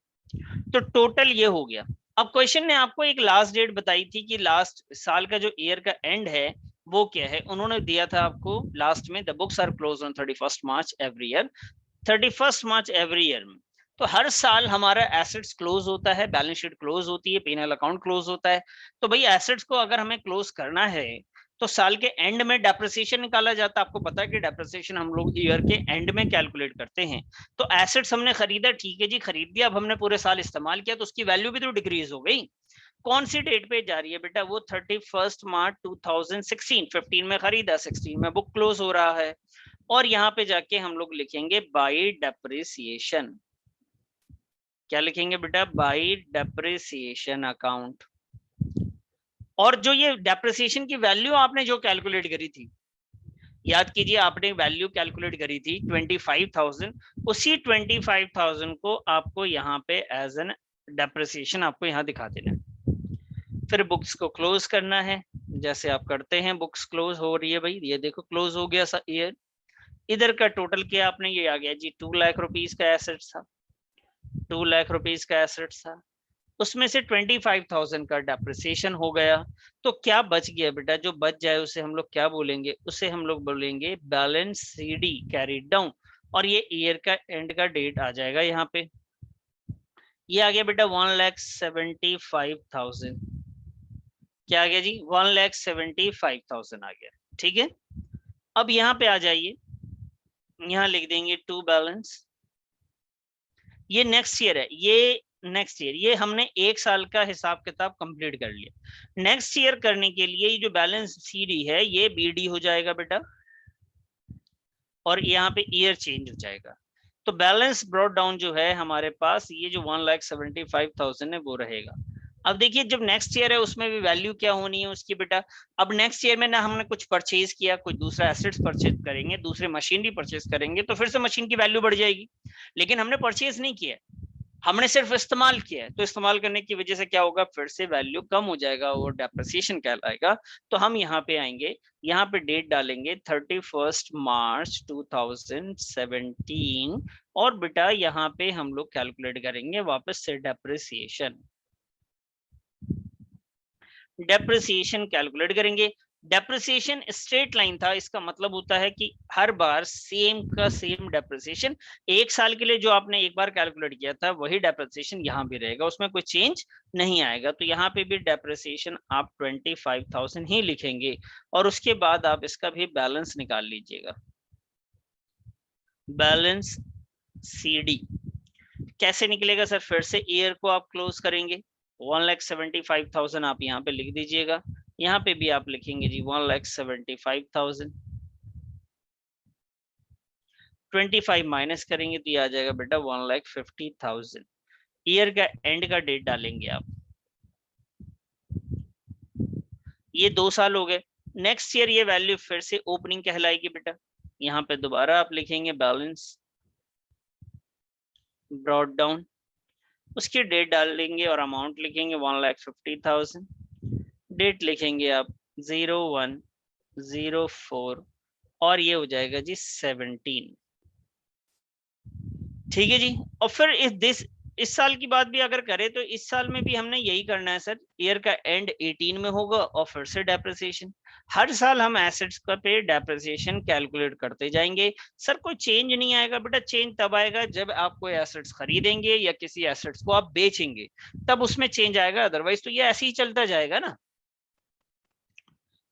तो टोटल ये हो गया। अब क्वेश्चन ने आपको एक लास्ट डेट बताई थी कि लास्ट साल का जो ईयर का एंड है वो क्या है। उन्होंने दिया था आपको लास्ट में, the books are close on 31 March every year. 31 March every year में तो हर साल हमारा एसेट्स क्लोज होता है, बैलेंस शीट क्लोज होती है, P&L अकाउंट क्लोज होता है। तो भाई एसेट्स को अगर हमें क्लोज करना है तो साल के एंड में डेप्रिसिएशन निकाला जाता है। आपको पता है कि डेप्रिसिएशन हम लोग ईयर के एंड में कैलकुलेट करते हैं। तो एसेट्स हमने खरीदा, ठीक है जी, खरीद दिया, अब हमने पूरे साल इस्तेमाल किया तो उसकी वैल्यू भी तो डिक्रीज हो गई। कौन सी डेट पे जा रही है बेटा? वो 31 मार्च 2016। 15 में खरीदा, 16 में बुक क्लोज हो रहा है। और यहाँ पे जाके हम लोग लिखेंगे बाय डेप्रिसिएशन। क्या लिखेंगे बेटा? By depreciation account. और जो ये डेप्रिसिएशन की वैल्यू आपने जो कैलकुलेट करी थी, याद कीजिए आपने वैल्यू कैलकुलेट करी थी 25,000, उसी 25,000 को आपको यहाँ पे एज एन डेप्रिसिएशन आपको यहाँ दिखा देना है। फिर बुक्स को क्लोज करना है, जैसे आप करते हैं। बुक्स क्लोज हो रही है भाई, ये देखो क्लोज हो गया ईयर। इधर का टोटल क्या आपने, ये आ गया जी 2 लाख रुपीस का एसेट था, 2 लाख रुपीस का एसेट था, उसमें से 25,000 का डेप्रिसिएशन हो गया। तो क्या बच गया बेटा? जो बच जाए उसे हम लोग क्या बोलेंगे? उसे हम लोग बोलेंगे बैलेंस सीडी कैरीड डाउन। और ये ईयर का एंड का डेट आ जाएगा यहाँ पे। ये आ गया बेटा 1,75,000। क्या आ गया जी? 1,75,000 आ गया। ठीक है, अब यहाँ पे आ जाइए, यहाँ लिख देंगे टू बैलेंस। ये नेक्स्ट ईयर है, ये नेक्स्ट ईयर, ये हमने 1 साल का हिसाब किताब कंप्लीट कर लिया। नेक्स्ट ईयर करने के लिए ये जो बैलेंस सीडी है ये बीडी हो जाएगा बेटा, और यहाँ पे ईयर चेंज हो जाएगा। तो बैलेंस ब्रॉट डाउन जो है हमारे पास, ये जो 1,75,000 है वो रहेगा। अब देखिए जब नेक्स्ट ईयर है उसमें भी वैल्यू क्या होनी है उसकी बेटा? अब नेक्स्ट ईयर में ना हमने कुछ परचेज किया, कुछ दूसरा एसेट्स परचेज करेंगे, दूसरे मशीनरी परचेज करेंगे, तो फिर से मशीन की वैल्यू बढ़ जाएगी। लेकिन हमने परचेज नहीं किया, हमने सिर्फ इस्तेमाल किया है। तो इस्तेमाल करने की वजह से क्या होगा? फिर से वैल्यू कम हो जाएगा और डेप्रिसिएशन कहलाएगा। तो हम यहाँ पे आएंगे, यहाँ पे डेट डालेंगे 31 मार्च 2017, और बेटा यहाँ पे हम लोग कैलकुलेट करेंगे वापस से डेप्रिसिएशन। डेप्रिसिएशन कैलकुलेट करेंगे। डेप्रिसिएशन स्ट्रेट लाइन था, इसका मतलब होता है कि हर बार सेम का सेम डेप्रिसिएशन, 1 साल के लिए जो आपने एक बार कैलकुलेट किया था वही डेप्रिसिएशन यहाँ भी रहेगा, उसमें कोई चेंज नहीं आएगा। तो यहाँ पे भी डेप्रिसिएशन आप 25,000 ही लिखेंगे, और उसके बाद आप इसका भी बैलेंस निकाल लीजिएगा। बैलेंस सीडी कैसे निकलेगा सर? फिर से ईयर को आप क्लोज करेंगे, 1,75,000 आप यहाँ पे लिख दीजिएगा। यहाँ पे भी आप लिखेंगे जी 1,75,000, 25 माइनस करेंगे तो ये आ जाएगा बेटा 1,50,000। ईयर का एंड का डेट डालेंगे आप। ये 2 साल हो गए। नेक्स्ट ईयर ये वैल्यू फिर से ओपनिंग कहलाएगी बेटा। यहाँ पे दोबारा आप लिखेंगे बैलेंस ब्रॉट डाउन, उसकी डेट डालेंगे और अमाउंट लिखेंगे 1,50,000। डेट लिखेंगे आप 01/04 और ये हो जाएगा जी 17। ठीक है जी। और फिर इस साल की बात भी अगर करें तो इस साल में भी हमने यही करना है सर। ईयर का एंड 18 में होगा और फिर से डेप्रिसिएशन। हर साल हम एसेट्स का पे डेप्रिसिएशन कैलकुलेट करते जाएंगे। सर कोई चेंज नहीं आएगा बेटा। चेंज तब आएगा जब आप कोई एसेट्स खरीदेंगे या किसी एसेट्स को आप बेचेंगे, तब उसमें चेंज आएगा, अदरवाइज तो ये ऐसे ही चलता जाएगा ना।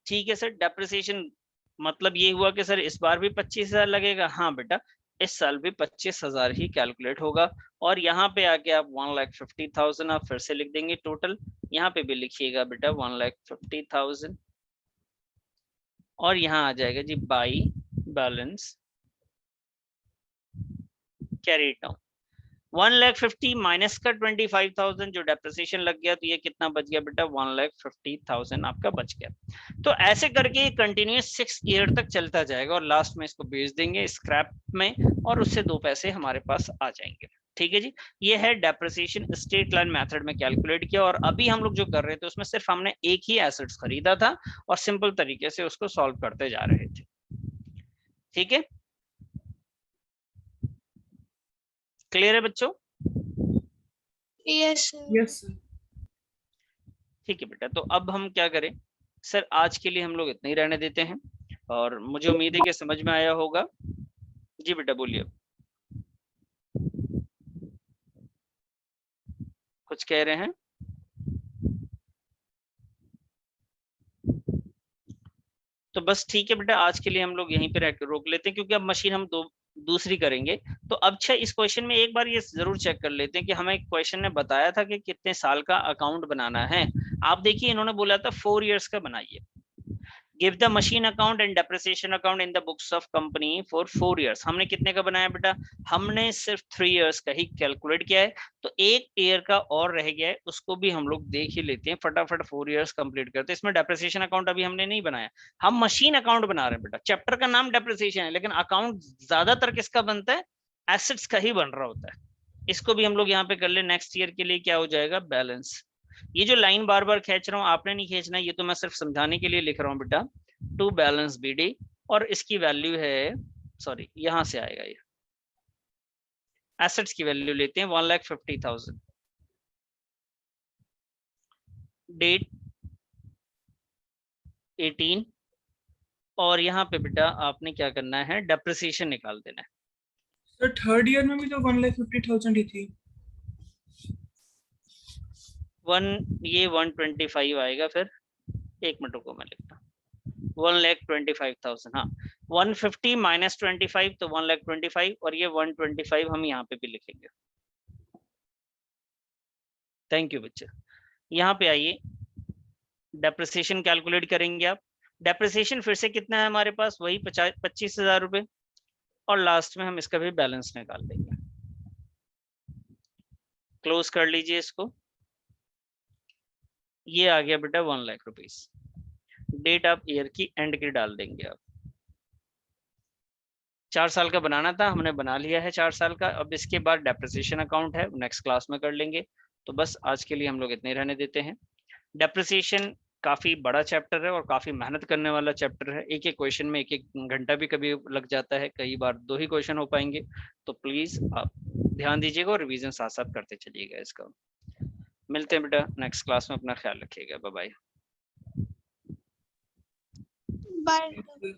ठीक है सर। डेप्रिसिएशन मतलब ये हुआ कि सर इस बार भी 25,000 लगेगा। हाँ बेटा, इस साल भी 25,000 ही कैलकुलेट होगा। और यहाँ पे आके आप 1,50,000 आप फिर से लिख देंगे टोटल। यहाँ पे भी लिखिएगा बेटा 1,50,000 और यहाँ आ जाएगा जी by balance carry down. 1,50,000 minus का 25,000 जो डेप्रिसिएशन लग गया, तो ये कितना बच गया बेटा? 1,50,000 आपका बच गया। तो ऐसे करके कंटिन्यूस 6 ईयर तक चलता जाएगा और लास्ट में इसको बेच देंगे स्क्रैप में और उससे 2 पैसे हमारे पास आ जाएंगे। ठीक है जी। ये है डेप्रिसिएशन स्ट्रेट लाइन मेथड में कैलकुलेट किया। और अभी हम लोग जो कर रहे थे उसमें सिर्फ हमने एक ही एसेट्स खरीदा था और सिंपल तरीके से उसको सॉल्व करते जा रहे थे। ठीक है, क्लियर है बच्चों? Yes yes sir. ठीक है बेटा। तो अब हम क्या करें सर, आज के लिए हम लोग इतना ही रहने देते हैं और मुझे उम्मीद है कि समझ में आया होगा। जी बेटा बोलिए, कुछ कह रहे हैं? तो बस ठीक है बेटा, आज के लिए हम लोग यहीं पे रोक लेते हैं क्योंकि अब मशीन हम दूसरी करेंगे। तो अब अच्छा इस क्वेश्चन में एक बार ये जरूर चेक कर लेते हैं कि हमें क्वेश्चन ने बताया था कि कितने साल का अकाउंट बनाना है। आप देखिए इन्होंने बोला था 4 इयर्स का बनाइए। Give the machine account and depreciation account in the books of company for 4 years। हमने कितने का बनाया बेटा? हमने सिर्फ 3 years का ही कैलकुलेट किया है, तो 1 ईयर का और रह गया है, उसको भी हम लोग देख ही लेते हैं, फटाफट 4 years कंप्लीट करते हैं। इसमें डेप्रिसिएशन अकाउंट अभी हमने नहीं बनाया, हम मशीन अकाउंट बना रहे हैं बेटा। चैप्टर का नाम डेप्रिसिएशन है, लेकिन अकाउंट ज्यादातर किसका बनता है? एसेट्स का ही बन रहा होता है। इसको भी हम लोग यहाँ पे कर ले। नेक्स्ट ईयर के लिए क्या हो जाएगा? बैलेंस। ये जो लाइन बार बार खींच रहा हूँ आपने नहीं खींचना, ये तो मैं सिर्फ समझाने के लिए लिख रहा हूँ बेटा। टू बैलेंस बीडी, और इसकी वैल्यू है, सॉरी यहां से आएगा ये, एसेट्स की वैल्यू लेते हैं 1,50,000। डेट 18, और यहाँ पे बेटा आपने क्या करना है? डेप्रिसिएशन निकाल देना है। सर थर्ड ईयर में भी तो 1,50,000 ही थी। ये 125 आएगा, फिर एक मिनट को मैं लिखता हूँ 1,25,000। हाँ 150 माइनस 25 तो 1,25,000, और ये 125 हम यहाँ पे भी लिखेंगे। थैंक यू बच्चे। यहाँ पे आइए, डेप्रिसिएशन कैलकुलेट करेंगे आप। डेप्रिसिएशन फिर से कितना है हमारे पास? वही 25,000 रुपए, और लास्ट में हम इसका भी बैलेंस निकाल देंगे। क्लोज कर लीजिए इसको। ये आ गया बेटा 1 लाख रुपीस। डेट आप ईयर की एंड की डाल देंगे आप। 4 साल का बनाना था, हमने बना लिया है 4 साल का। अब इसके बाद डेप्रिसिएशन अकाउंट है, नेक्स्ट क्लास में कर लेंगे। तो बस आज के लिए हम लोग इतने रहने देते हैं। डेप्रिसिएशन काफी बड़ा चैप्टर है और काफी मेहनत करने वाला चैप्टर है। एक एक क्वेश्चन में 1-1 घंटा भी कभी लग जाता है, कई बार 2 ही क्वेश्चन हो पाएंगे। तो प्लीज आप ध्यान दीजिएगा और रिवीजन साथ साथ करते चलिएगा इसका। मिलते हैं बेटा नेक्स्ट क्लास में, अपना ख्याल रखिएगा। Bye bye. बाय।